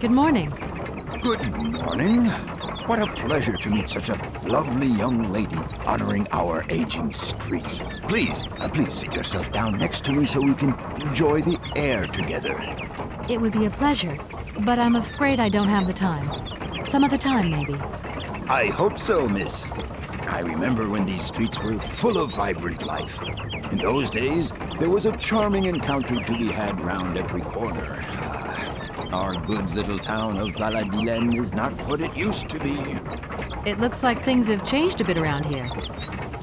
Good morning. Good morning. What a pleasure to meet such a lovely young lady honoring our aging streets. Please sit yourself down next to me so we can enjoy the air together. It would be a pleasure, but I'm afraid I don't have the time. Some other time, maybe. I hope so, miss. I remember when these streets were full of vibrant life. In those days, there was a charming encounter to be had round every corner. Our good little town of Valladolid is not what it used to be. It looks like things have changed a bit around here.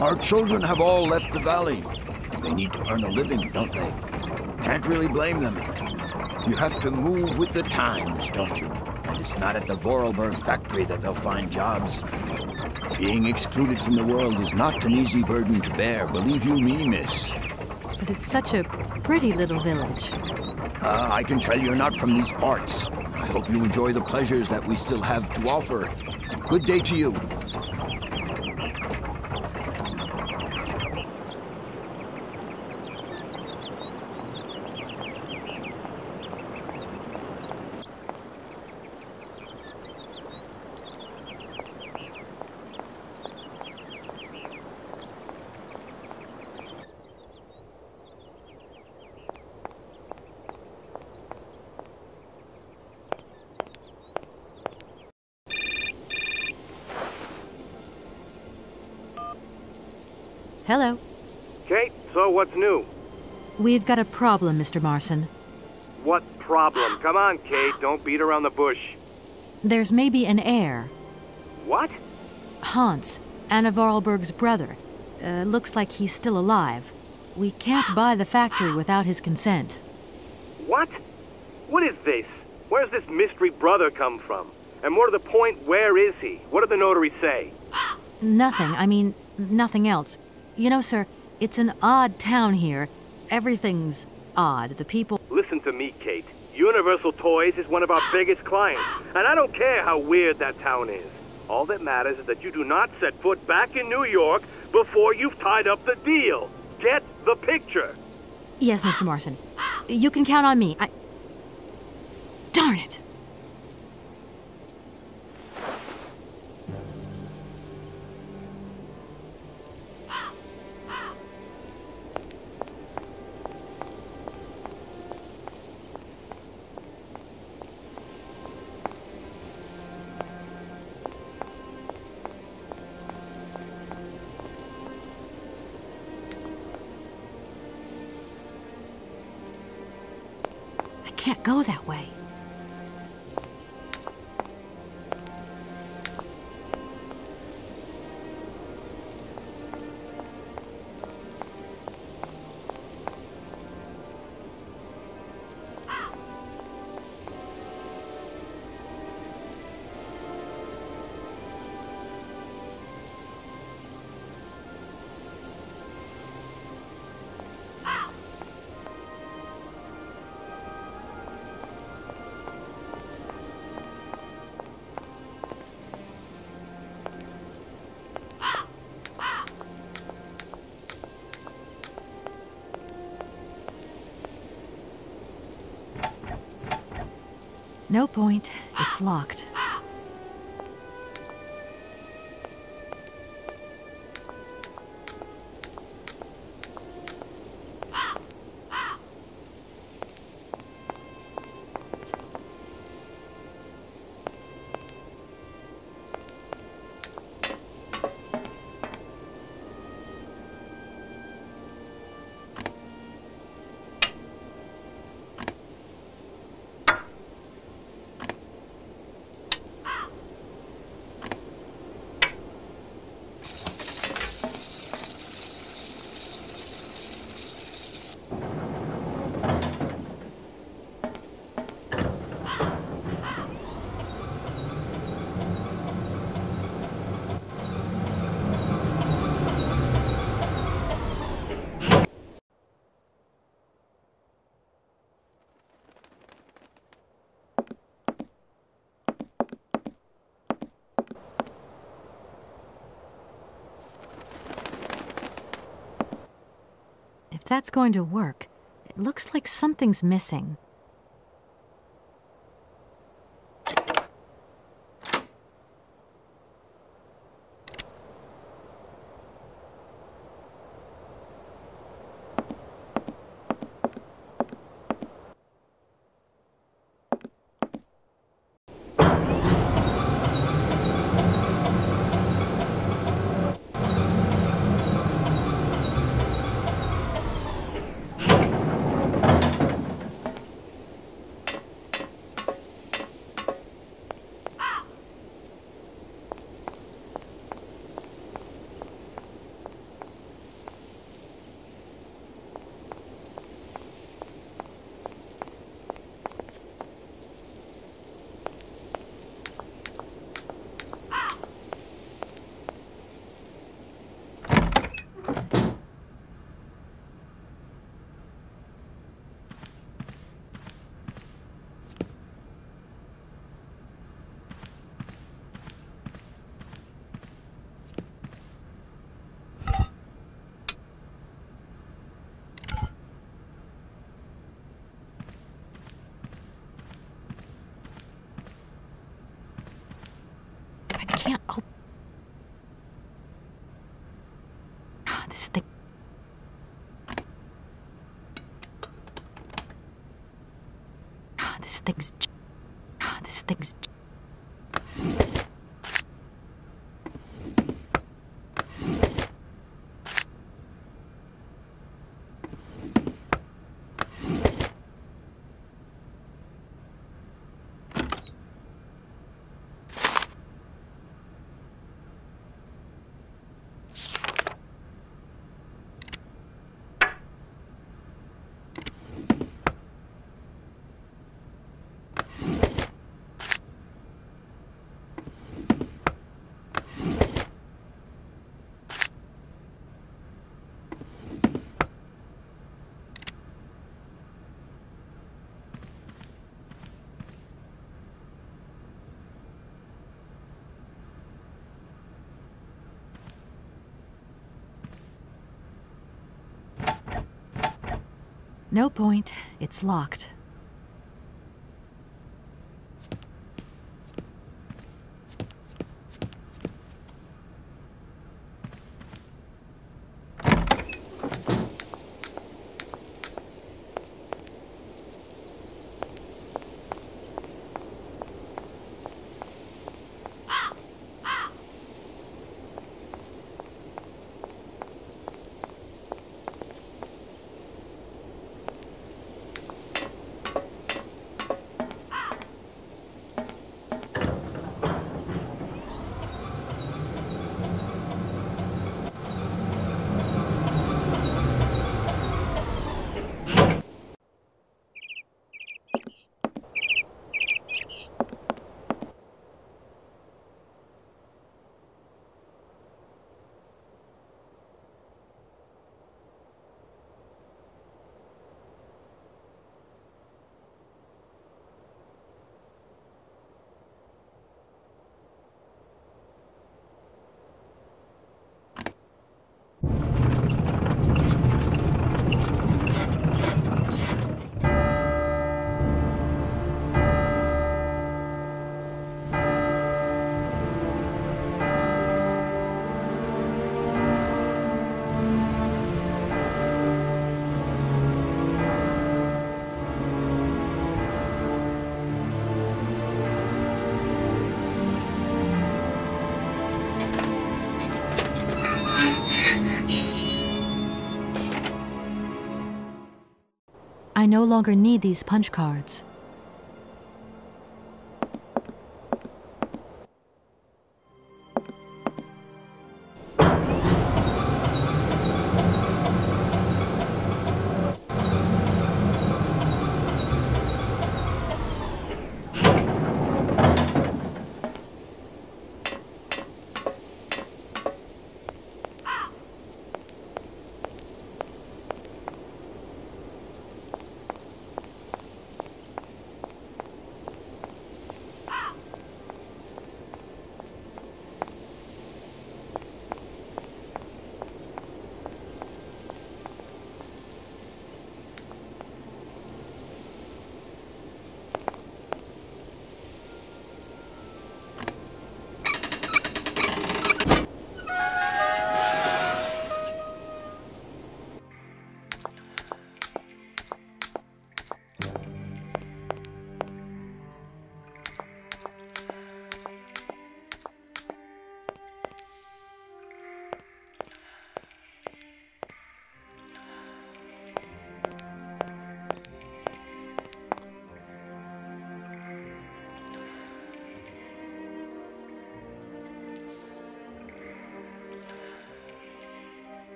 Our children have all left the valley. They need to earn a living, don't they? Can't really blame them. You have to move with the times, don't you? And it's not at the Vorarlberg factory that they'll find jobs. Being excluded from the world is not an easy burden to bear, believe you me, miss. But it's such a pretty little village. I can tell you're not from these parts. I hope you enjoy the pleasures that we still have to offer. Good day to you. Hello. Kate, so what's new? We've got a problem, Mr. Marson. What problem? Come on, Kate, don't beat around the bush. There's maybe an heir. What? Hans, Anna Vorarlberg's brother. Looks like he's still alive. We can't buy the factory without his consent. What? What is this? Where's this mystery brother come from? And more to the point, where is he? What did the notary say? Nothing. I mean, nothing else. You know, sir, it's an odd town here. Everything's odd. The people... Listen to me, Kate. Universal Toys is one of our biggest clients, and I don't care how weird that town is. All that matters is that you do not set foot back in New York before you've tied up the deal. Get the picture. Yes, Mr. Marson. You can count on me. Darn it! Can't go that way. No point. It's locked. If that's going to work, it looks like something's missing. This thing's... This thing's... No point. It's locked. I no longer need these punch cards.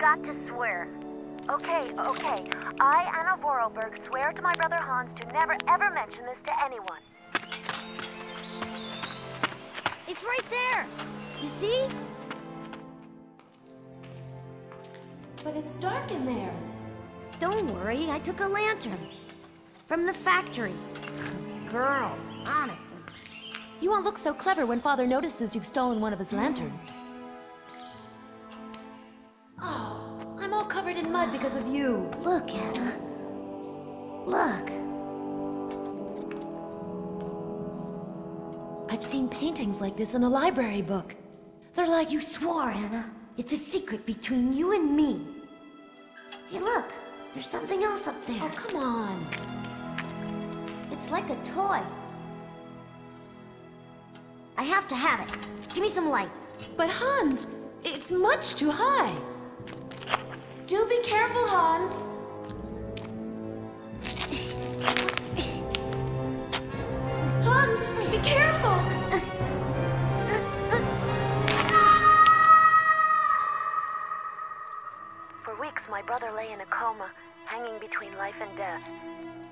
got to swear. Okay. I, Anna Vorarlberg, swear to my brother Hans to never ever mention this to anyone. It's right there! You see? But it's dark in there. Don't worry, I took a lantern. From the factory. Girls, honestly. You won't look so clever when Father notices you've stolen one of his lanterns. Oh, I'm all covered in mud because of you. Look, Anna. Look. I've seen paintings like this in a library book. They're like... You swore, Anna. It's a secret between you and me. Hey, look. There's something else up there. Oh, come on. It's like a toy. I have to have it. Give me some light. But Hans, it's much too high. Do be careful, Hans. Hans, be careful. For weeks, my brother lay in a coma, hanging between life and death.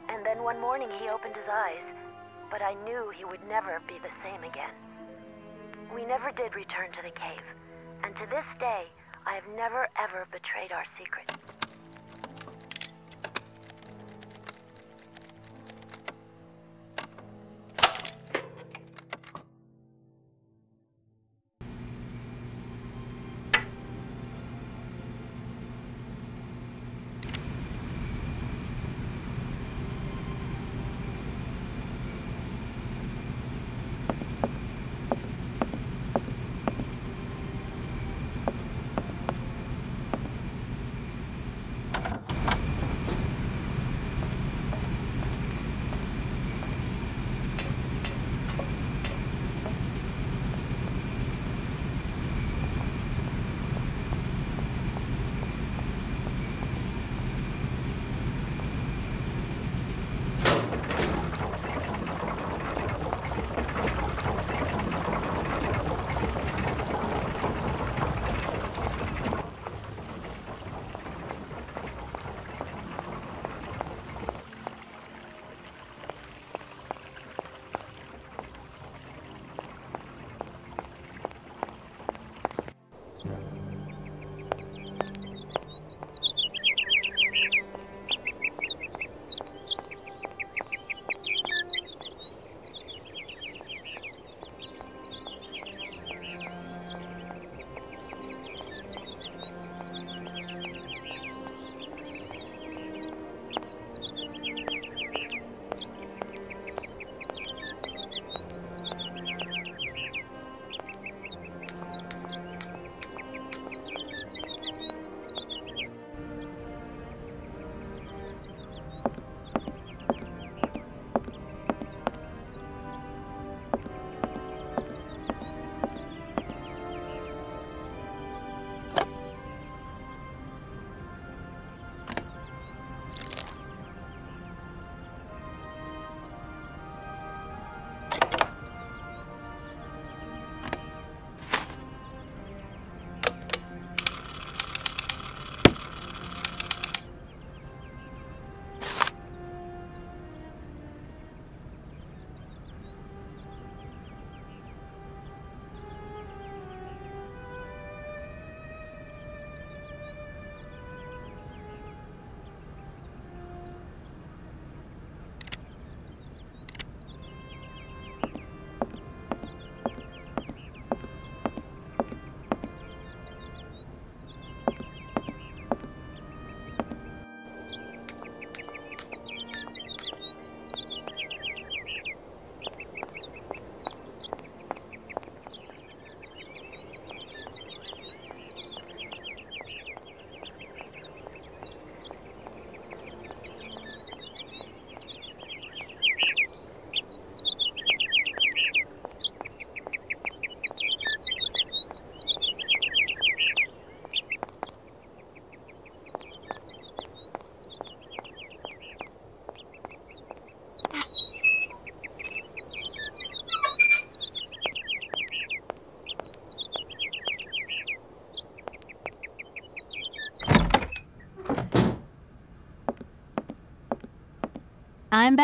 And then one morning he opened his eyes, but I knew he would never be the same again. We never did return to the cave, and to this day, I have never ever betrayed our secret.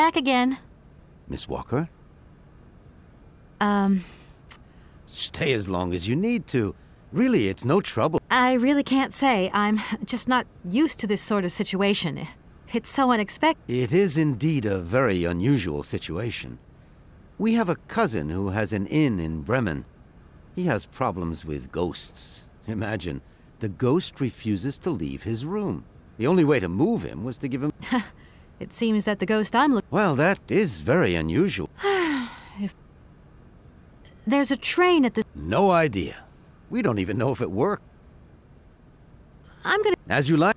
back again. Miss Walker? Um, Stay as long as you need to. Really, it's no trouble. I really can't say. I'm just not used to this sort of situation. It's so unexpected. It is indeed a very unusual situation. We have a cousin who has an inn in Bremen. He has problems with ghosts. Imagine, the ghost refuses to leave his room. The only way to move him was to give him... It seems that the ghost I'm looking... Well, that is very unusual. There's a train at the... No idea. We don't even know if it worked. I'm gonna... As you like.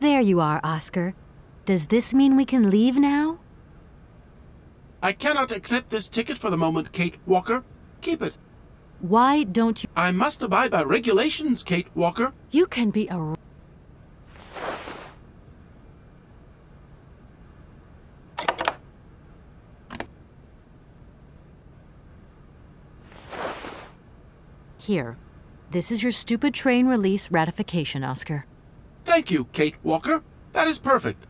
There you are, Oscar. Does this mean we can leave now? I cannot accept this ticket for the moment, Kate Walker. Keep it. Why don't you... I must abide by regulations, Kate Walker. You can be a... Here. This is your stupid train release ratification, Oscar. Thank you, Kate Walker. That is perfect.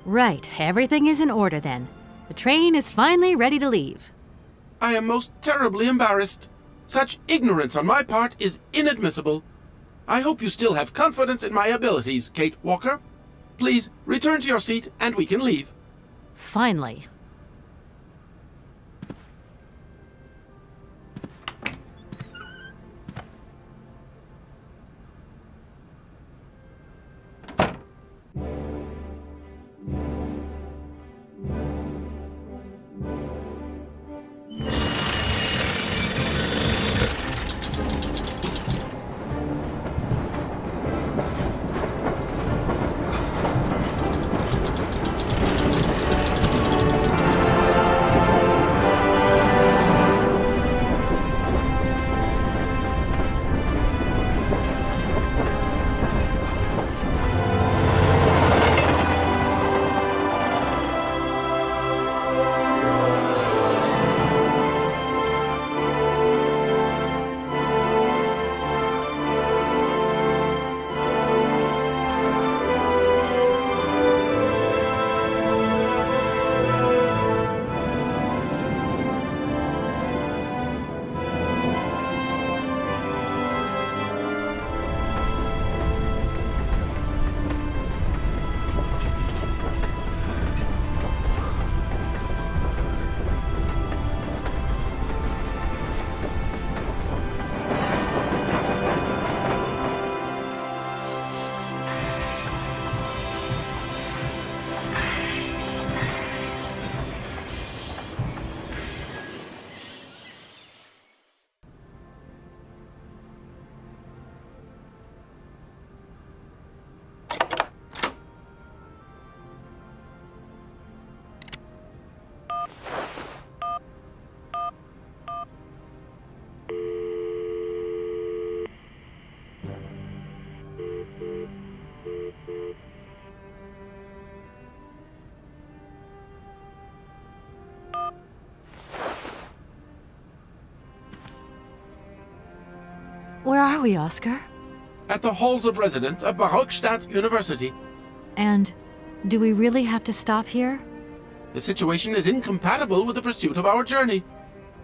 Right, everything is in order then. The train is finally ready to leave. I am most terribly embarrassed. Such ignorance on my part is inadmissible. I hope you still have confidence in my abilities, Kate Walker. Please return to your seat and we can leave. Finally. Where are we, Oscar? At the halls of residence of Barockstadt University. And do we really have to stop here? The situation is incompatible with the pursuit of our journey.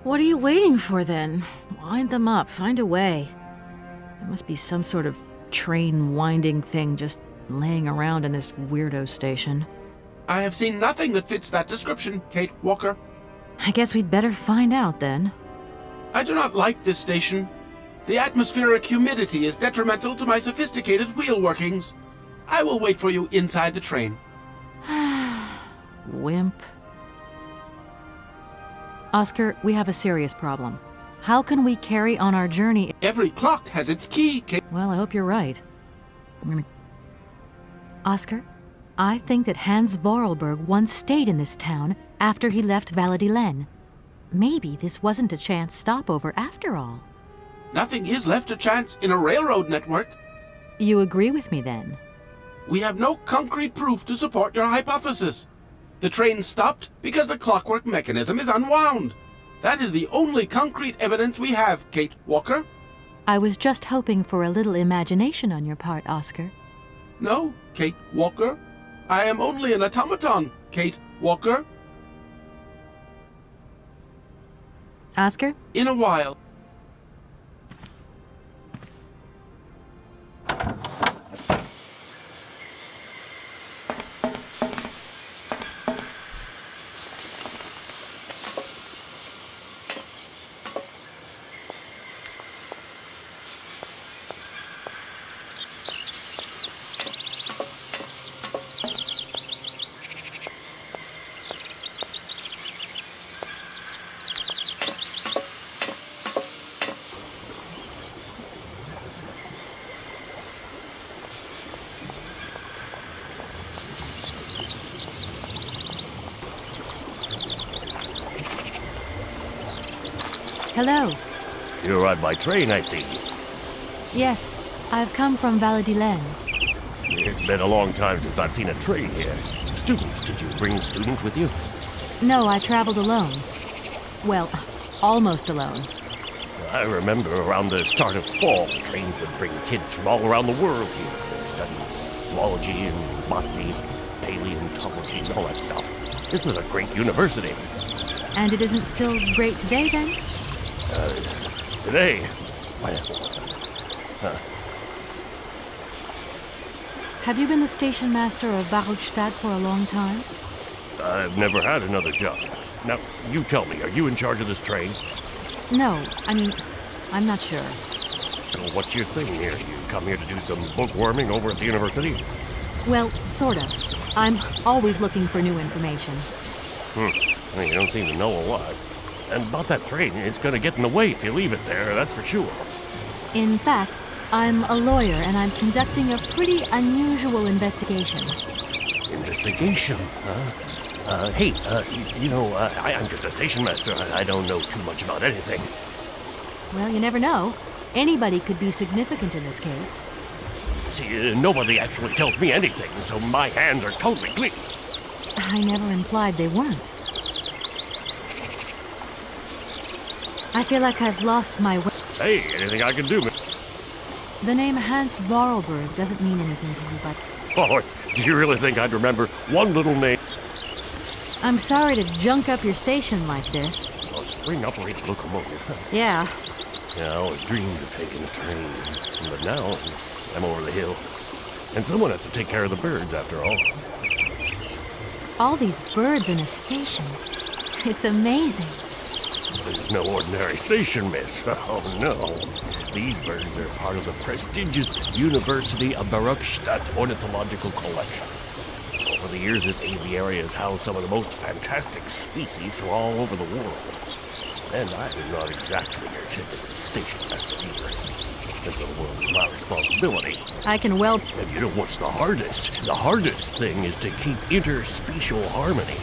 What are you waiting for, then? Wind them up. Find a way. There must be some sort of train-winding thing just laying around in this weirdo station. I have seen nothing that fits that description, Kate Walker. I guess we'd better find out, then. I do not like this station. The atmospheric humidity is detrimental to my sophisticated wheel workings. I will wait for you inside the train. Wimp. Oscar, we have a serious problem. How can we carry on our journey? Every clock has its key, Kate. Well, I hope you're right. Oscar, I think that Hans Vorarlberg once stayed in this town after he left Valladolid. Maybe this wasn't a chance stopover after all. Nothing is left to chance in a railroad network. You agree with me, then? We have no concrete proof to support your hypothesis. The train stopped because the clockwork mechanism is unwound. That is the only concrete evidence we have, Kate Walker. I was just hoping for a little imagination on your part, Oscar. No, Kate Walker. I am only an automaton, Kate Walker. Oscar? In a while. Hello. You're on my train, I see. Yes, I've come from Valladolid. It's been a long time since I've seen a train here. Students, did you bring students with you? No, I traveled alone. Well, almost alone. I remember around the start of fall, the trains would bring kids from all around the world here to study zoology and botany, paleontology, and all that stuff. This was a great university. And it isn't still great today, then? Today? Have you been the station master of Barockstadt for a long time? I've never had another job. Now, you tell me, are you in charge of this train? No, I mean, I'm not sure. So what's your thing here? You come here to do some bookworming over at the university? Well, sort of. I'm always looking for new information. Well, you don't seem to know a lot. And about that train, it's going to get in the way if you leave it there, that's for sure. In fact, I'm a lawyer and I'm conducting a pretty unusual investigation. Investigation, huh? Hey, I'm just a station master. I don't know too much about anything. Well, you never know. Anybody could be significant in this case. See, nobody actually tells me anything, so my hands are totally clean. I never implied they weren't. I feel like I've lost my way. Hey, anything I can do, man? The name Hans Vorarlberg doesn't mean anything to you, but... Oh, do you really think I'd remember one little name? I'm sorry to junk up your station like this. A spring-operated locomotive. Yeah. Yeah, I always dreamed of taking a train. But now, I'm over the hill. And someone has to take care of the birds, after all. All these birds in a station. It's amazing. This is no ordinary station, miss. Oh, no. These birds are part of the prestigious University of Barockstadt Ornithological Collection. Over the years, this aviary has housed some of the most fantastic species from all over the world. And I am not exactly your typical station master either. This little world is my responsibility. I can well... And you know what's the hardest? The hardest thing is to keep interspecial harmony.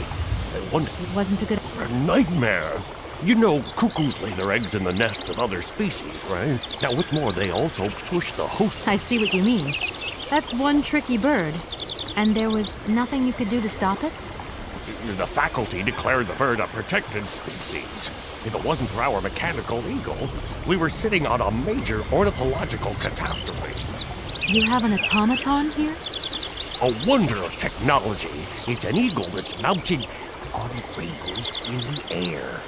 It wasn't a good... A nightmare. You know, cuckoos lay their eggs in the nests of other species, right? Now, what's more, they also push the host... I see what you mean. That's one tricky bird. And there was nothing you could do to stop it? The faculty declared the bird a protected species. If it wasn't for our mechanical eagle, we were sitting on a major ornithological catastrophe. You have an automaton here? A wonder of technology. It's an eagle that's mounted on wings in the air.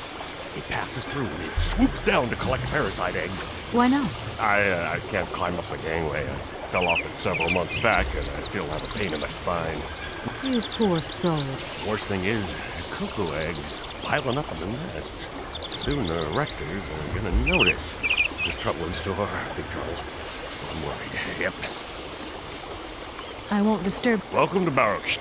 It passes through and it swoops down to collect parasite eggs. Why not? I can't climb up the gangway. I fell off it several months back and I still have a pain in my spine. You poor soul. Worst thing is, cuckoo eggs piling up in the nests. Soon the rectors are gonna notice. There's trouble in store, big trouble. I'm worried, yep. I won't disturb. Welcome to Baruch.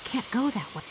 Can't go that way.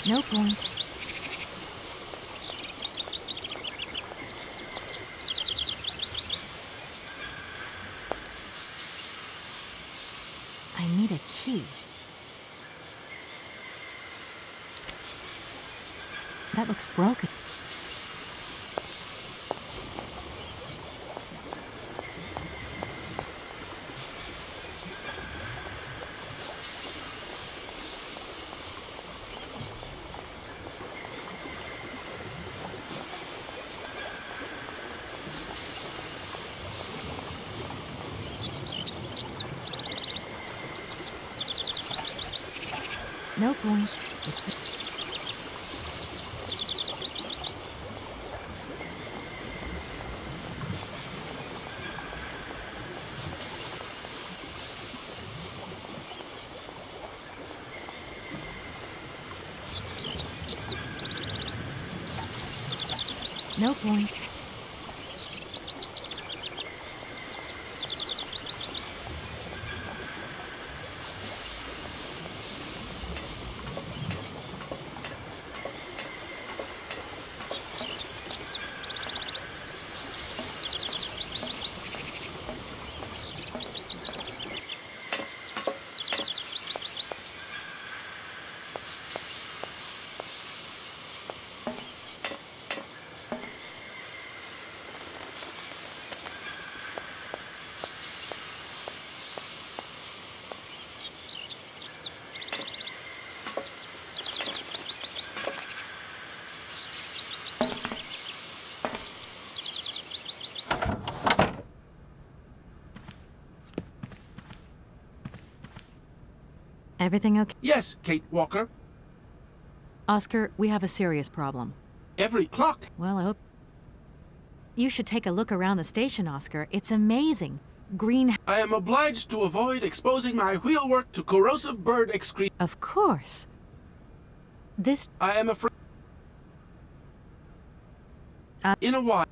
No point. I need a key. That looks broken. No point. It's... No point. Everything okay? Yes, Kate Walker. Oscar, we have a serious problem. Every clock. Well, I hope... You should take a look around the station, Oscar. It's amazing. Green... I am obliged to avoid exposing my wheelwork to corrosive bird excrete. Of course. This... I am afraid... In a while...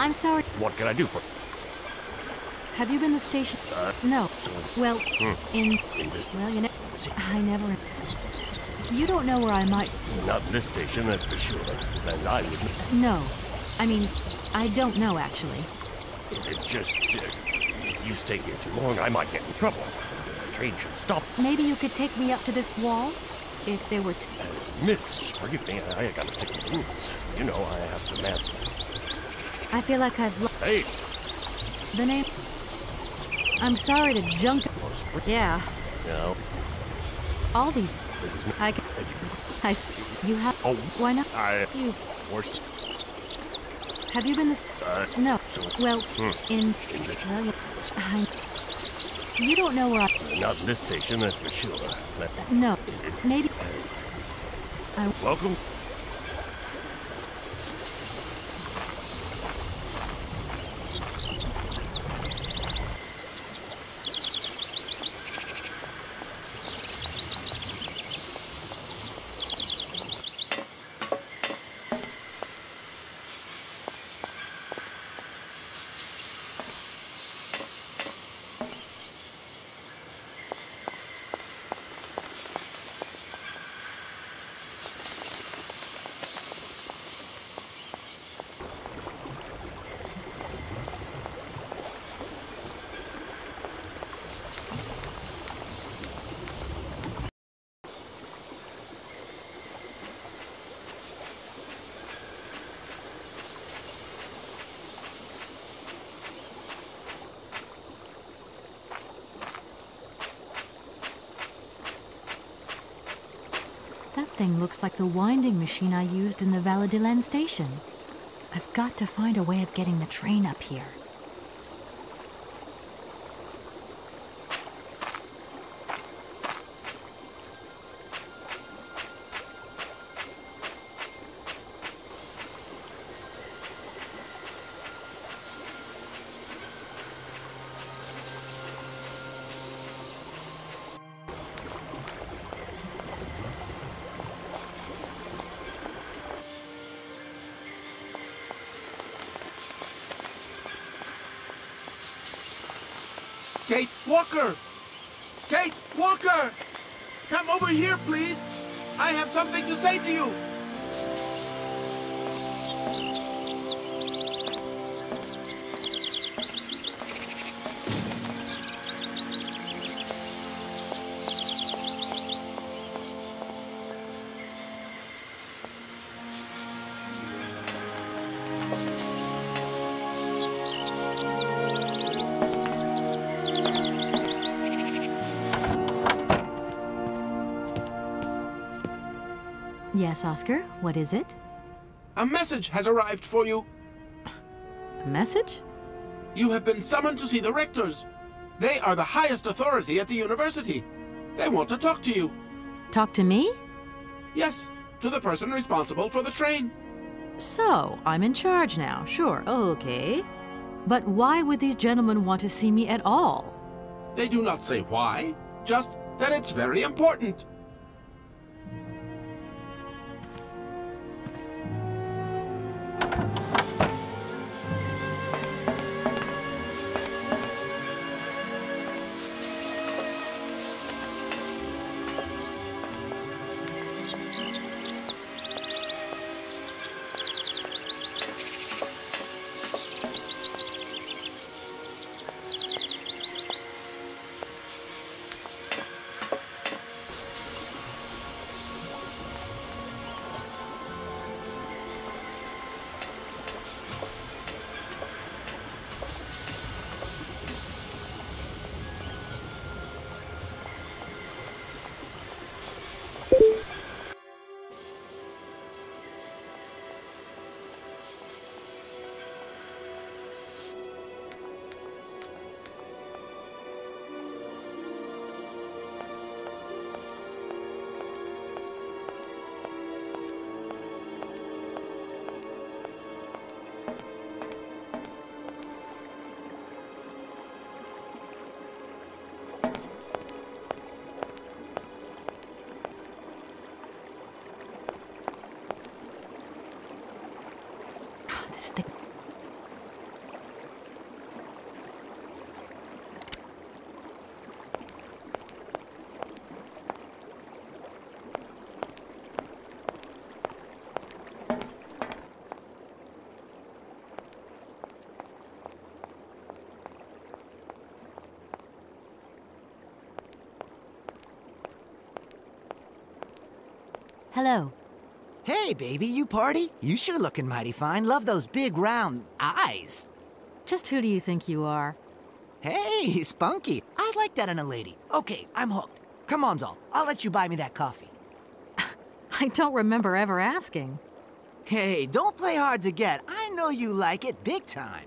I'm sorry. What can I do for... Have you been to the station? No. Well, in... Well, you know... I never... You don't know where I might... Not in this station, that's for sure. And I wouldn't... No. I mean, I don't know, actually. It's just... if you stay here too long, I might get in trouble. The train should stop. Maybe you could take me up to this wall? If there were... Miss, forgive me, I gotta stick to the rules. You know, I have to man... I feel like I've... Hey! The name... I'm sorry to junk... Yeah. No. All these... This is not... I can... You have... Oh. Why not? You... You... Worse... Have you been this... No. So... Well, in... In the... Well, you don't know where I... Not in this station, that's for sure. No. Maybe... Welcome. That thing looks like the winding machine I used in the Valladolid station. I've got to find a way of getting the train up here. Kate Walker! Kate Walker! Come over here, please! I have something to say to you! Yes, Oscar, what is it? A message has arrived for you. A message? You have been summoned to see the rectors. They are the highest authority at the university. They want to talk to you. Talk to me? Yes, to the person responsible for the train. So, I'm in charge now, sure, okay. But why would these gentlemen want to see me at all? They do not say why, just that it's very important. Hello. Hey, baby, you party? You sure looking mighty fine. Love those big, round eyes. Just who do you think you are? Hey, spunky. I like that in a lady. Okay, I'm hooked. Come on, Zol. I'll let you buy me that coffee. I don't remember ever asking. Hey, don't play hard to get. I know you like it big time.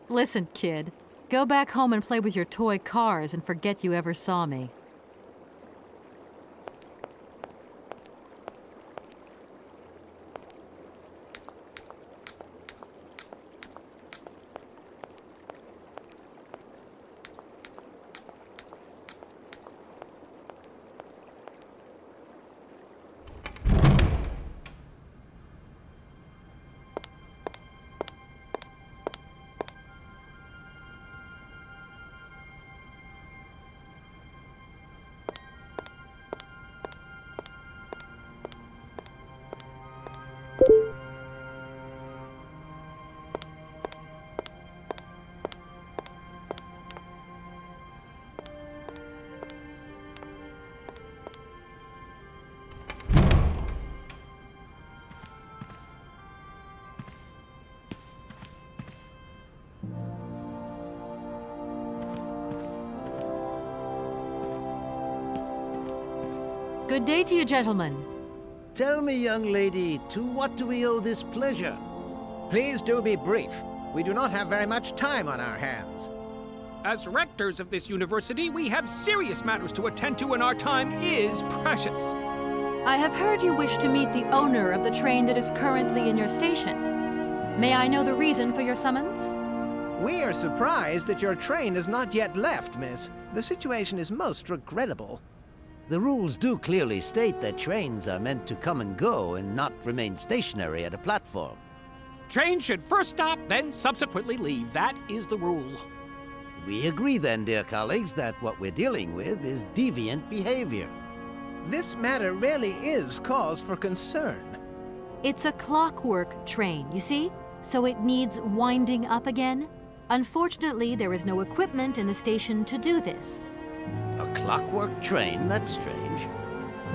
Listen, kid. Go back home and play with your toy cars and forget you ever saw me. Good day to you, gentlemen. Tell me, young lady, to what do we owe this pleasure? Please do be brief. We do not have very much time on our hands. As rectors of this university, we have serious matters to attend to, and our time is precious. I have heard you wish to meet the owner of the train that is currently in your station. May I know the reason for your summons? We are surprised that your train has not yet left, miss. The situation is most regrettable. The rules do clearly state that trains are meant to come and go and not remain stationary at a platform. Trains should first stop, then subsequently leave. That is the rule. We agree then, dear colleagues, that what we're dealing with is deviant behavior. This matter really is cause for concern. It's a clockwork train, you see? So it needs winding up again. Unfortunately, there is no equipment in the station to do this. A clockwork train? That's strange.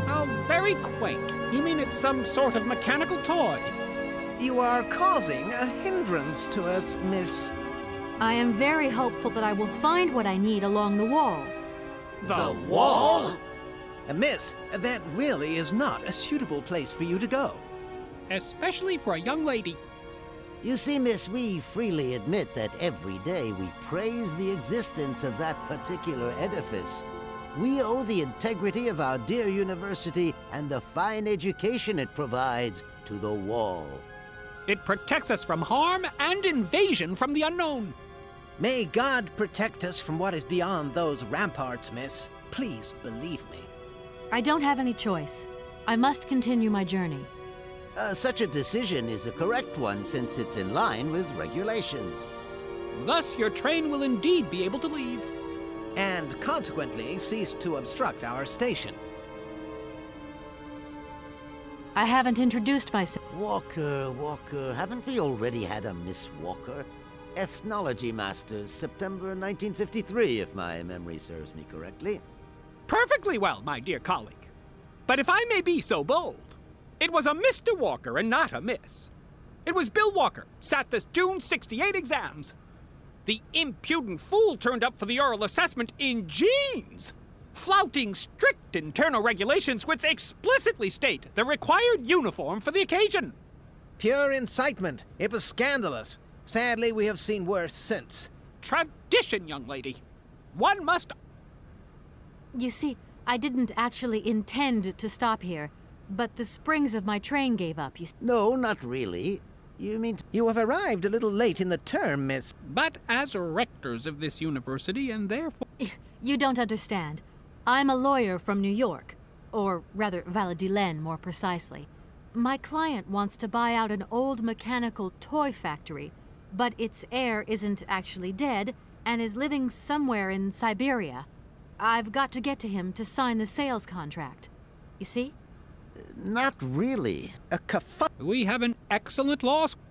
How very quaint. You mean it's some sort of mechanical toy? You are causing a hindrance to us, miss. I am very hopeful that I will find what I need along the wall. The wall? Miss, that really is not a suitable place for you to go. Especially for a young lady. You see, miss, we freely admit that every day we praise the existence of that particular edifice. We owe the integrity of our dear university and the fine education it provides to the wall. It protects us from harm and invasion from the unknown. May God protect us from what is beyond those ramparts, miss. Please believe me. I don't have any choice. I must continue my journey. Such a decision is a correct one since it's in line with regulations. Thus, your train will indeed be able to leave. And consequently cease to obstruct our station. I haven't introduced myself. Walker, haven't we already had a Miss Walker? Ethnology Masters, September 1953, if my memory serves me correctly. Perfectly well, my dear colleague. But if I may be so bold, it was a Mr. Walker and not a Miss. It was Bill Walker, sat this June '68 exams. The impudent fool turned up for the oral assessment in jeans, flouting strict internal regulations which explicitly state the required uniform for the occasion. Pure incitement. It was scandalous. Sadly, we have seen worse since. Tradition, young lady. One must... You see, I didn't actually intend to stop here, but the springs of my train gave up, you see. No, not really. You mean... You have arrived a little late in the term, miss. But as rectors of this university, and therefore... You don't understand. I'm a lawyer from New York, or rather Valladolid more precisely. My client wants to buy out an old mechanical toy factory, but its heir isn't actually dead and is living somewhere in Syberia. I've got to get to him to sign the sales contract. You see? Not really. We have an excellent law school.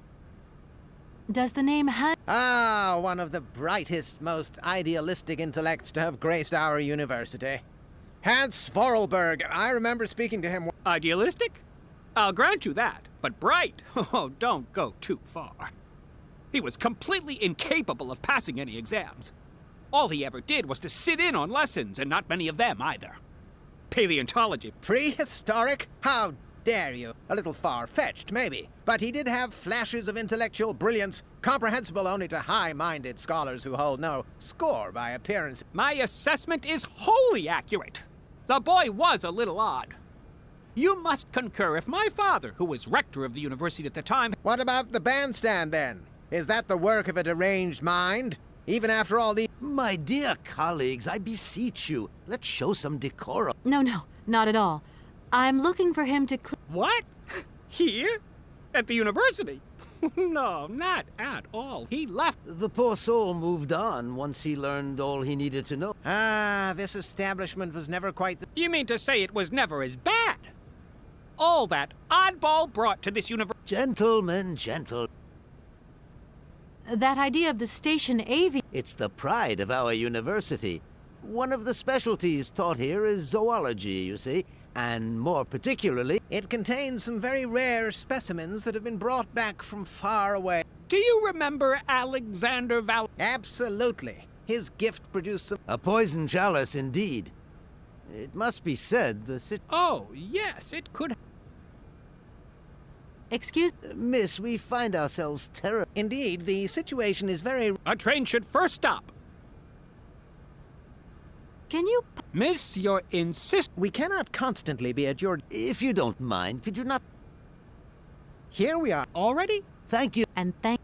Does the name Ah, one of the brightest, most idealistic intellects to have graced our university. Hans Vorarlberg. I remember speaking to him. Idealistic? I'll grant you that, but bright? Oh, don't go too far. He was completely incapable of passing any exams. All he ever did was to sit in on lessons, and not many of them either. Paleontology. Prehistoric? How dare you? A little far-fetched, maybe. But he did have flashes of intellectual brilliance, comprehensible only to high-minded scholars who hold no score by appearance. My assessment is wholly accurate. The boy was a little odd. You must concur if my father, who was rector of the university at the time... What about the bandstand, then? Is that the work of a deranged mind? Even after all the... My dear colleagues, I beseech you, let's show some decorum. No, not at all. I'm looking for him to What? Here? At the university? No, not at all. He left. The poor soul moved on once he learned all he needed to know. Ah, this establishment was never quite the... You mean to say it was never as bad? All that oddball brought to this university... Gentlemen, gentle. That idea of the station avian... It's the pride of our university. One of the specialties taught here is zoology, you see, and more particularly... It contains some very rare specimens that have been brought back from far away. Do you remember Alexander Val... Absolutely. His gift produced some... A poison chalice, indeed. It must be said the Oh, yes, it could... Excuse... Miss, we find ourselves terrible. Indeed, the situation is very... A train should first stop. Can you... Miss, your insist... We cannot constantly be at your... If you don't mind, could you not... Here we are. Already? Thank you. And thank...